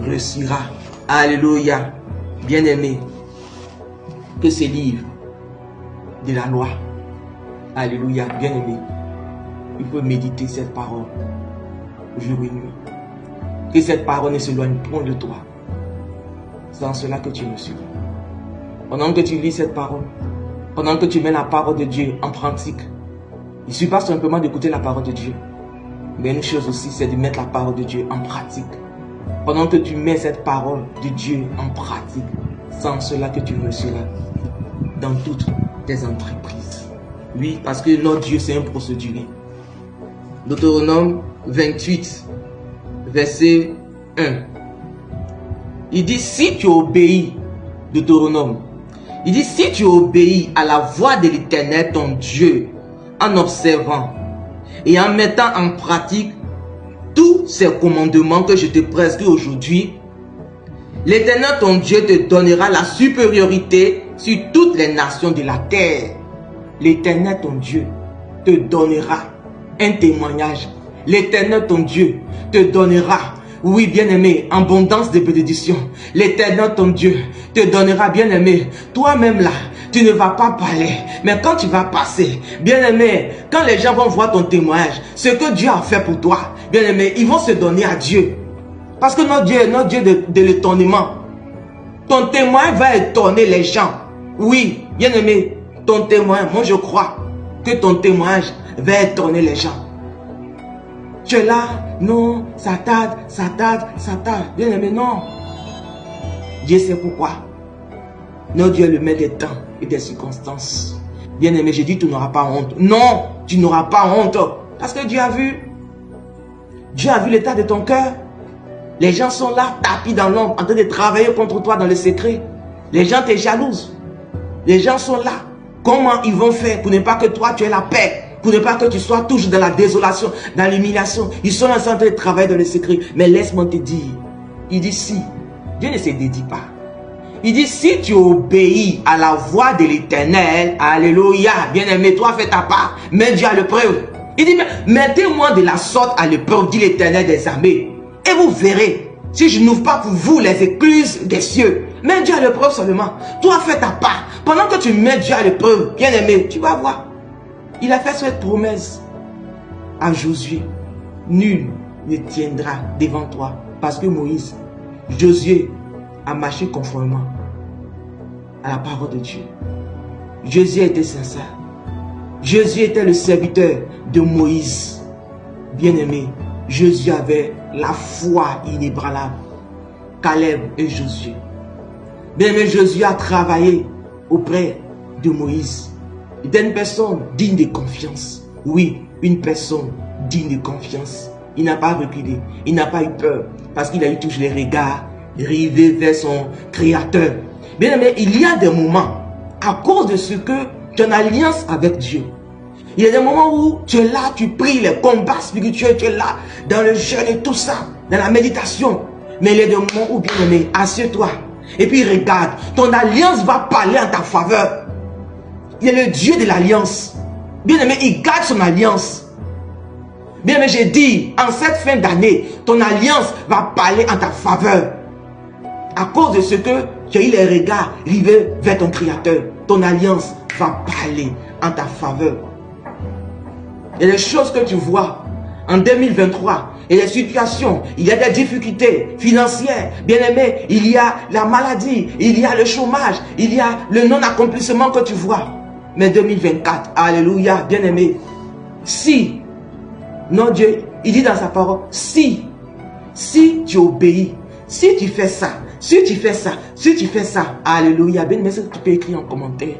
réussira. Alléluia. Bien-aimé, que ces livres de la loi, alléluia, bien-aimé, il faut méditer cette parole jour et nuit. Que cette parole ne s'éloigne point de toi. C'est en cela que tu me suivras. Pendant que tu lis cette parole, pendant que tu mets la parole de Dieu en pratique, il ne suffit pas simplement d'écouter la parole de Dieu. Mais une chose aussi, c'est de mettre la parole de Dieu en pratique. Pendant que tu mets cette parole de Dieu en pratique, c'est en cela que tu réussiras dans toutes tes entreprises. Oui, parce que notre Dieu, c'est un procédurier. Deutéronome 28, verset 1. Il dit, si tu obéis, Deutéronome, il dit, si tu obéis à la voix de l'Éternel, ton Dieu, en observant et en mettant en pratique tous ces commandements que je te prescris aujourd'hui, l'Éternel, ton Dieu, te donnera la supériorité sur toutes les nations de la terre. L'Éternel, ton Dieu, te donnera un témoignage. L'Éternel, ton Dieu, te donnera, oui, bien-aimé, abondance de bénédictions. L'Éternel, ton Dieu, te donnera, bien-aimé, toi-même là, tu ne vas pas parler, mais quand tu vas passer, bien-aimé, quand les gens vont voir ton témoignage, ce que Dieu a fait pour toi, bien-aimé, ils vont se donner à Dieu. Parce que notre Dieu est notre Dieu de l'étonnement. Ton témoin va étonner les gens. Oui, bien-aimé, ton témoin, moi je crois que ton témoignage va étonner les gens. Tu es là, non, ça tarde. Bien-aimé, non. Dieu sait pourquoi. Notre Dieu est le maître des temps et des circonstances. Bien-aimé, je dis tu n'auras pas honte. Non, tu n'auras pas honte. Parce que Dieu a vu l'état de ton cœur. Les gens sont là, tapis dans l'ombre, en train de travailler contre toi dans le secret. Les gens te jalousent. Les gens sont là. Comment ils vont faire pour ne pas que toi tu aies la paix? Pour ne pas que tu sois toujours dans la désolation, dans l'humiliation. Ils sont en train de travailler dans le secret. Mais laisse-moi te dire. Il dit si. Dieu ne se dédie pas. Il dit si tu obéis à la voix de l'Éternel, alléluia, bien-aimé, toi fais ta part, mets Dieu à l'épreuve. Il dit mettez-moi de la sorte à l'épreuve, dit l'Éternel des armées. Et vous verrez, si je n'ouvre pas pour vous les écluses des cieux, mets Dieu à l'épreuve seulement. Toi fais ta part. Pendant que tu mets Dieu à l'épreuve, bien-aimé, tu vas voir. Il a fait cette promesse à Josué. Nul ne tiendra devant toi. Parce que Moïse, Josué a marché conformément à la parole de Dieu. Josué était sincère. Josué était le serviteur de Moïse. Bien-aimé, Josué avait la foi inébranlable. Caleb et Josué. Bien-aimé, Josué a travaillé auprès de Moïse. Il était une personne digne de confiance. Oui, une personne digne de confiance. Il n'a pas reculé. Il n'a pas eu peur. Parce qu'il a eu toujours les regards rivés vers son Créateur. Bien aimé, il y a des moments, à cause de ce que tu es en alliance avec Dieu. Il y a des moments où tu es là, tu pries les combats spirituels, tu es là, dans le jeûne et tout ça, dans la méditation. Mais il y a des moments où, bien aimé, assieds-toi. Et puis regarde, ton alliance va parler en ta faveur. Il est le Dieu de l'alliance. Bien-aimé, il garde son alliance. Bien-aimé, j'ai dit, en cette fin d'année, ton alliance va parler en ta faveur. À cause de ce que tu as eu les regards rivés vers ton Créateur, ton alliance va parler en ta faveur. Et les choses que tu vois en 2023, et les situations, il y a des difficultés financières, bien-aimé, il y a la maladie, il y a le chômage, il y a le non-accomplissement que tu vois. Mais 2024, alléluia, bien-aimé, si, non Dieu, il dit dans sa parole, si tu obéis, si tu fais ça, alléluia, bien-aimé, c'est ce que tu peux écrire en commentaire.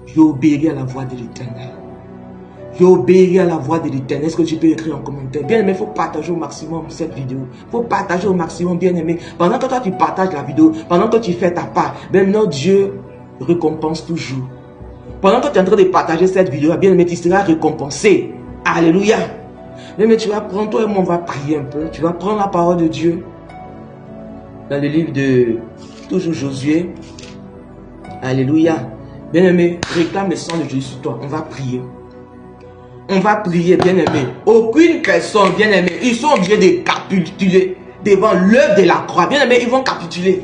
Je obéirai à la voix de l'Éternel. Je obéirai à la voix de l'Éternel. Est-ce que tu peux écrire en commentaire? Bien-aimé, il faut partager au maximum cette vidéo. Il faut partager au maximum, bien-aimé. Pendant que toi, tu partages la vidéo, pendant que tu fais ta part, bien, notre Dieu récompense toujours. Pendant que tu es en train de partager cette vidéo, bien-aimé, tu seras récompensé. Alléluia. Bien-aimé, tu vas prendre, toi et moi, on va prier un peu. Tu vas prendre la parole de Dieu. Dans le livre de toujours Josué. Alléluia. Bien-aimé, réclame le sang de Jésus sur toi. On va prier. On va prier, bien-aimé. Aucune personne, bien-aimé, ils sont obligés de capituler devant l'œuvre de la croix. Bien aimé, ils vont capituler.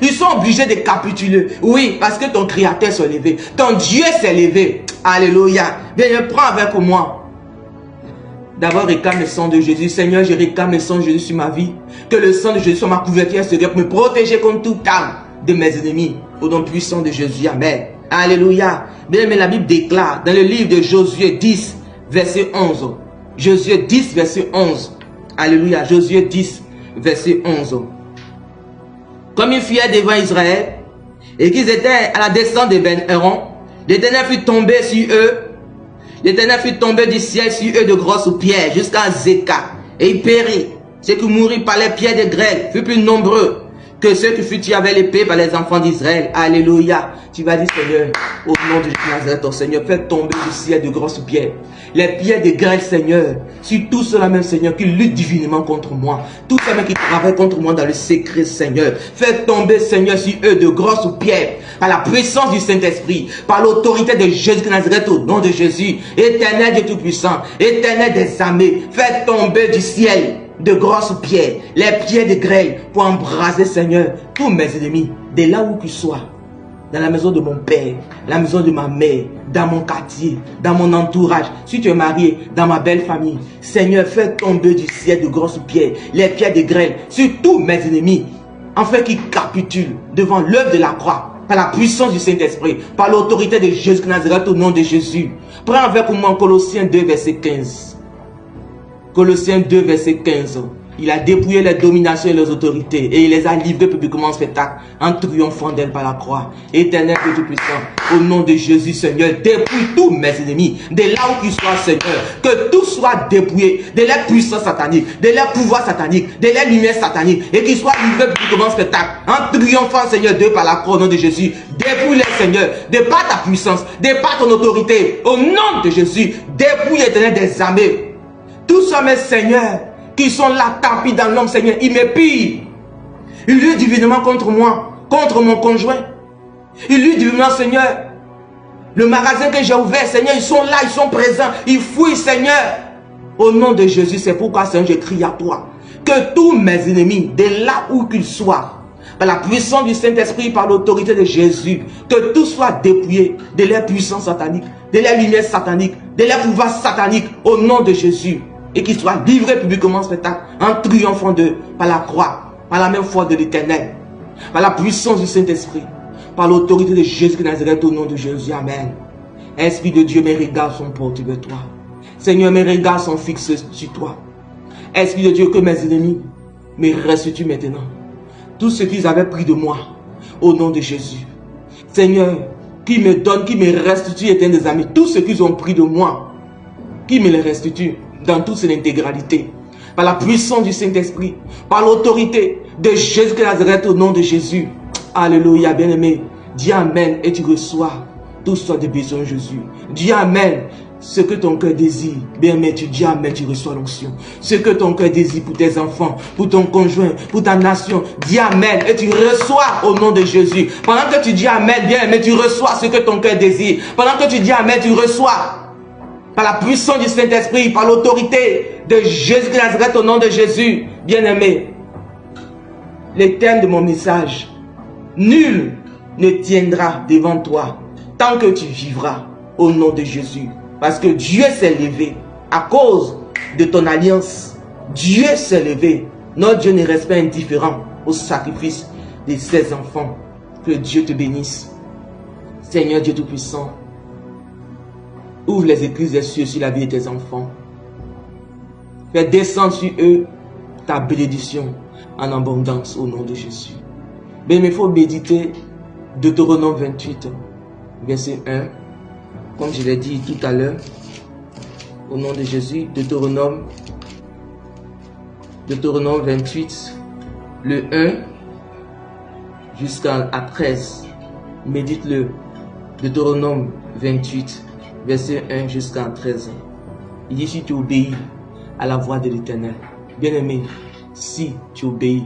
Ils sont obligés de capituler. Oui, parce que ton Créateur s'est levé. Ton Dieu s'est levé. Alléluia. Bien, prends avec moi. D'abord, réclame le sang de Jésus. Seigneur, je réclame le sang de Jésus sur ma vie. Que le sang de Jésus soit ma couverture extérieure pour me protéger contre toute arme de mes ennemis. Au nom puissant de Jésus. Amen. Alléluia. Bien aimé, la Bible déclare dans le livre de Josué 10, verset 11. Josué 10, verset 11. Alléluia. Josué 10, verset 11. Comme ils fuyaient devant Israël et qu'ils étaient à la descente de Ben-Héron, l'Éternel fut tombé sur eux. L'Éternel fut tombé du ciel sur eux de grosses pierres jusqu'à Zéka. Et il périt. Ceux qui moururent par les pierres de grêle furent plus nombreux que ceux qui furent tués avec l'épée par les enfants d'Israël. Alléluia. Tu vas dire, Seigneur, au nom de Nazareth, ton Seigneur, fais tomber du ciel de grosses pierres. Les pierres de grêle, Seigneur, sur tous ceux-là même, Seigneur, qui luttent divinement contre moi. Tous ceux-là qui travaillent contre moi dans le secret, Seigneur. Fais tomber, Seigneur, sur eux de grosses pierres. Par la puissance du Saint-Esprit. Par l'autorité de Jésus de Nazareth, au nom de Jésus. Éternel Dieu Tout-Puissant. Éternel des armées. Fais tomber du ciel de grosses pierres, les pierres de grêle, pour embraser, Seigneur, tous mes ennemis, de là où qu'ils soient, dans la maison de mon père, la maison de ma mère, dans mon quartier, dans mon entourage, si tu es marié, dans ma belle famille. Seigneur, fais tomber du ciel de grosses pierres, les pierres de grêle, sur tous mes ennemis, afin qu'ils capitulent devant l'œuvre de la croix, par la puissance du Saint-Esprit, par l'autorité de Jésus de Nazareth, au nom de Jésus. Prends avec moi Colossiens 2, verset 15. Colossiens 2, verset 15. Il a dépouillé les dominations et les autorités et il les a livrées publiquement en spectacle en triomphant d'elles par la croix. Éternel Dieu Tout-Puissant, au nom de Jésus, Seigneur, dépouille tous mes ennemis, de là où qu'ils soient, Seigneur, que tout soit dépouillé de leurs puissances sataniques, de leurs pouvoirs sataniques, de leurs lumières sataniques et qu'ils soient livrés publiquement en spectacle en triomphant, Seigneur, d'eux par la croix, au nom de Jésus. Dépouille-les, Seigneur, de par ta puissance, de par ton autorité, au nom de Jésus. Dépouille, Éternel des armées. Tous ceux, mes seigneurs, qui sont là, tapis dans l'homme, Seigneur, ils me pillent. Ils luttent divinement contre moi, contre mon conjoint. Ils luttent divinement, Seigneur. Le magasin que j'ai ouvert, Seigneur, ils sont là, ils sont présents. Ils fouillent, Seigneur. Au nom de Jésus, c'est pourquoi, Seigneur, je crie à toi. Que tous mes ennemis, de là où qu'ils soient, par la puissance du Saint-Esprit, par l'autorité de Jésus, que tout soit dépouillé de leur puissance satanique, de leur lumière satanique, de leur pouvoir satanique, au nom de Jésus. Et qu'ils soient livrés publiquement en spectacle, en triomphant d'eux, par la croix, par la même foi de l'Éternel, par la puissance du Saint-Esprit, par l'autorité de Jésus de Nazareth, au nom de Jésus. Amen. Esprit de Dieu, mes regards sont portés vers toi. Seigneur, mes regards sont fixés sur toi. Esprit de Dieu, que mes ennemis me restituent maintenant tout ce qu'ils avaient pris de moi, au nom de Jésus. Seigneur, qui me donne, qui me restitue, éternel des amis, tout ce qu'ils ont pris de moi, qui me les restitue dans toute son intégralité, par la puissance du Saint-Esprit, par l'autorité de Jésus de Nazareth, au nom de Jésus. Alléluia, bien-aimé. Dis Amen et tu reçois tout ce de besoin, Jésus. Dis Amen. Ce que ton cœur désire, bien-aimé, tu dis Amen, tu reçois l'onction. Ce que ton cœur désire pour tes enfants, pour ton conjoint, pour ta nation, dis Amen et tu reçois au nom de Jésus. Pendant que tu dis Amen, bien-aimé, tu reçois ce que ton cœur désire. Pendant que tu dis Amen, tu reçois par la puissance du Saint-Esprit, par l'autorité de Jésus de Nazareth, au nom de Jésus. Bien-aimé, le thème de mon message: nul ne tiendra devant toi tant que tu vivras, au nom de Jésus. Parce que Dieu s'est levé à cause de ton alliance. Dieu s'est levé. Notre Dieu ne reste pas indifférent au sacrifice de ses enfants. Que Dieu te bénisse. Seigneur Dieu Tout-Puissant, ouvre les écluses des cieux sur la vie de tes enfants. Fais descendre sur eux ta bénédiction en abondance au nom de Jésus. Mais il faut méditer Deutéronome 28, verset 1. Comme je l'ai dit tout à l'heure, au nom de Jésus, Deutéronome 28, le 1 jusqu'à 13. Médite-le. Deutéronome 28, verset 1 jusqu'à 13. Il dit: si tu obéis à la voix de l'Éternel, bien-aimé, si tu obéis,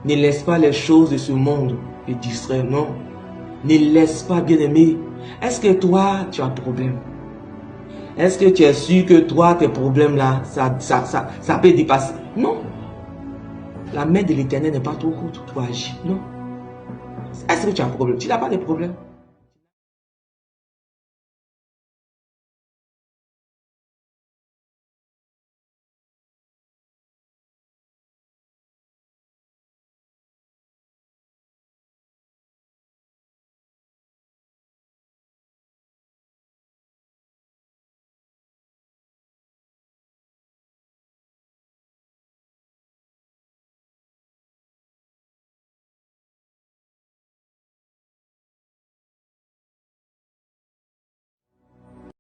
ne laisse pas les choses de ce monde te distraire, non. Ne laisse pas, bien-aimé. Est-ce que toi, tu as problème? Est-ce que tu es sûr que toi, tes problèmes là, ça peut dépasser? Non. la main de l'Éternel n'est pas trop courte pour agir. Non. Est-ce que tu as un problème? Tu n'as pas de problème.